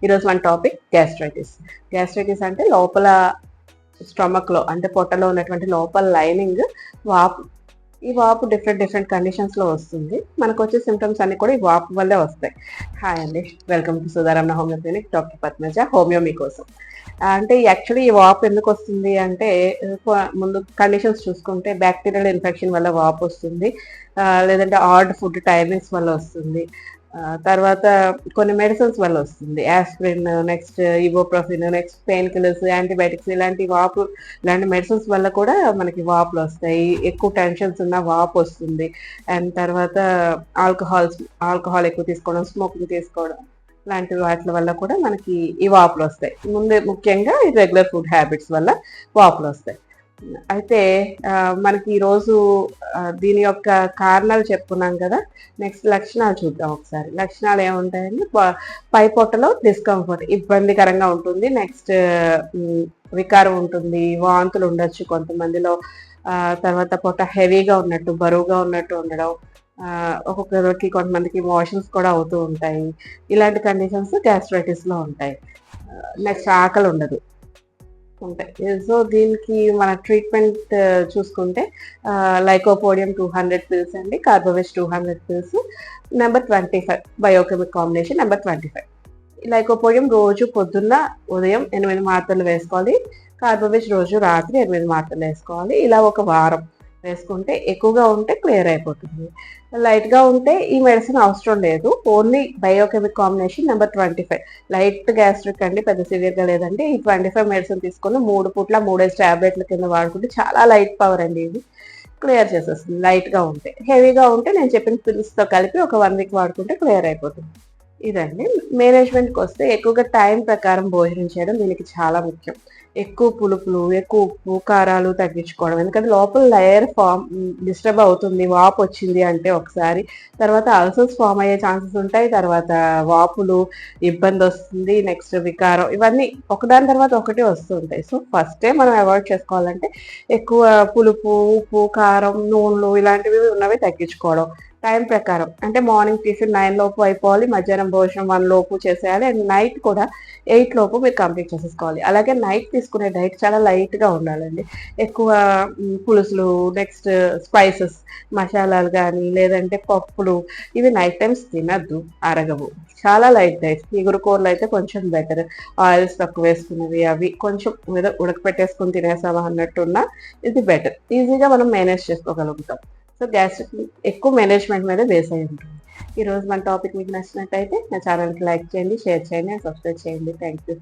ఈరోజు మన topic gastritis. Gastritis అంటే లోపల స్టమక్లో అంటే పొట్టలో ఉన్నటువంటి లోపల లైనింగ్ వాపు. ఈ వాపు డిఫరెంట్ కండిషన్స్లో వస్తుంది. మనకు వచ్చే సిమ్టమ్స్ అన్ని కూడా ఈ వాపు వల్లే వస్తాయి. హాయ్ అండి, welcome to Sudharamana homeo clinic. Doctor Padmaja, homeo మీకోసం. అంటే యాక్చువల్లీ ఈ వాపు ఎందుకు వస్తుంది అంటే ముందు కండిషన్స్ చూసుకుంటే బ్యాక్టీరియల్ ఇన్ఫెక్షన్ వల్ల వాపు వస్తుంది, లేదంటే ఆడ్ ఫుడ్ టైమింగ్స్ వల్ల వస్తుంది, తర్వాత కొన్ని మెడిసిన్స్ వల్ల వస్తుంది. Aspirin, next ibuprofen, next painkillers, antibiotics, ఇలాంటి మెడిసిన్స్ వల్ల కూడా మనకి వాపులు వస్తాయి. ఎక్కువ టెన్షన్స్ ఉన్న వాపు వస్తుంది. అండ్ తర్వాత ఆల్కహాల్ ఎక్కువ తీసుకోవడం, స్మోకింగ్ తీసుకోవడం లాంటి వాటి వల్ల కూడా మనకి ఈ వాపులు వస్తాయి. ముఖ్యంగా రెగ్యులర్ ఫుడ్ హ్యాబిట్స్ వల్ల వాపులు వస్తాయి. అయితే మనకి ఈరోజు దీని యొక్క కారణాలు చెప్పుకున్నాం కదా. నెక్స్ట్ లక్షణాలు చూద్దాం ఒకసారి. లక్షణాలు ఏముంటాయండి? పై పొట్టలో డిస్కంఫర్ట్, ఇబ్బందికరంగా ఉంటుంది. నెక్స్ట్ వికారం ఉంటుంది, వాంతులు ఉండొచ్చు కొంతమందిలో. తర్వాత పొట్ట హెవీగా ఉన్నట్టు, బరువుగా ఉన్నట్టు ఉండడం, ఒక్కొక్కరికి కొంతమందికి మోషన్స్ కూడా అవుతూ ఉంటాయి. ఇలాంటి కండిషన్స్ గ్యాస్ట్రైటిస్లో ఉంటాయి. నెక్స్ట్ ఆకలి ఉండదు ఉంటాయి. సో దీనికి మన ట్రీట్మెంట్ చూసుకుంటే లైకోపోడియం 200 pills అండి, కార్బోవిస్ 200 pills, number 25 biochemic combination number 25. Lycopodium రోజు పొద్దున్న ఉదయం 8 మాత్రలు వేసుకోవాలి. కార్బోవిస్ రోజు రాత్రి 8 మాత్రలు వేసుకోవాలి. ఇలా ఒక వారం వేసుకుంటే ఎక్కువగా ఉంటే క్లియర్ అయిపోతుంది. లైట్గా ఉంటే ఈ మెడిసిన్ అవసరం లేదు. Only biochemic combination number 25 light gastric అండి, పెద్ద సివియర్గా లేదండి. ఈ 25 మెడిసిన్ తీసుకుని 3 పూట్ల 3 టాబ్లెట్ల కింద వాడుకుంటే చాలా లైట్ పవర్ అండి, ఇది క్లియర్ చేసేస్తుంది. లైట్గా ఉంటే. హెవీగా ఉంటే నేను చెప్పిన పిల్స్తో కలిపి ఒక 1 వీక్ వాడుకుంటే క్లియర్ అయిపోతుంది. ఇదండి. మేనేజ్మెంట్కి వస్తే ఎక్కువగా టైం ప్రకారం భోజనం చేయడం దీనికి చాలా ముఖ్యం. ఎక్కువ పులుపులు, ఎక్కువ ఉప్పు, కారాలు తగ్గించుకోవడం. ఎందుకంటే లోపల లేయర్ డిస్టర్బ్ అవుతుంది. వాపు వచ్చింది అంటే ఒకసారి, తర్వాత అల్సర్స్ ఫామ్ అయ్యే ఛాన్సెస్ ఉంటాయి. తర్వాత వాపులు, ఇబ్బంది వస్తుంది. నెక్స్ట్ వికారం, ఇవన్నీ ఒకదాని తర్వాత ఒకటి వస్తుంటాయి. సో ఫస్టే మనం అవాయిడ్ చేసుకోవాలంటే ఎక్కువ పులుపు, ఉప్పు, కారం, నూనెలు ఇలాంటివి ఉన్నవి తగ్గించుకోవడం. టైం ప్రకారం అంటే మార్నింగ్ టిఫిన్ 9 లోపు అయిపోవాలి, మధ్యాహ్నం భోజనం 1 లోపు చేసేయాలి, అండ్ నైట్ కూడా 8 లోపు మీరు కంప్లీట్ చేసేసుకోవాలి. అలాగే నైట్ తీసుకునే డైట్ చాలా లైట్గా ఉండాలండి. ఎక్కువ పులుసులు, నెక్స్ట్ స్పైసెస్, మసాలాలు కానీ లేదంటే పప్పులు, ఇవి నైట్ టైమ్స్ తినద్దు, అరగవు. చాలా లైట్ డైట్. ఇగురు కూరలు అయితే కొంచెం బెటర్, ఆయిల్స్ తక్కువ వేసుకునేవి, అవి కొంచెం మీద ఉడకపెట్టేసుకుని తినేసామా అన్నట్టున్నా ఇది బెటర్. ఈజీగా మనం మేనేజ్ చేసుకోగలుగుతాం. సో గ్యాస్ట్రిక్ ఎక్కువ మేనేజ్మెంట్ మీద బేస్ అయి ఉంటుంది. ఈరోజు మన టాపిక్ మీకు నచ్చినట్టయితే నా ఛానల్కి లైక్ చేయండి, షేర్ చేయండి, సబ్స్క్రైబ్ చేయండి. Thank you.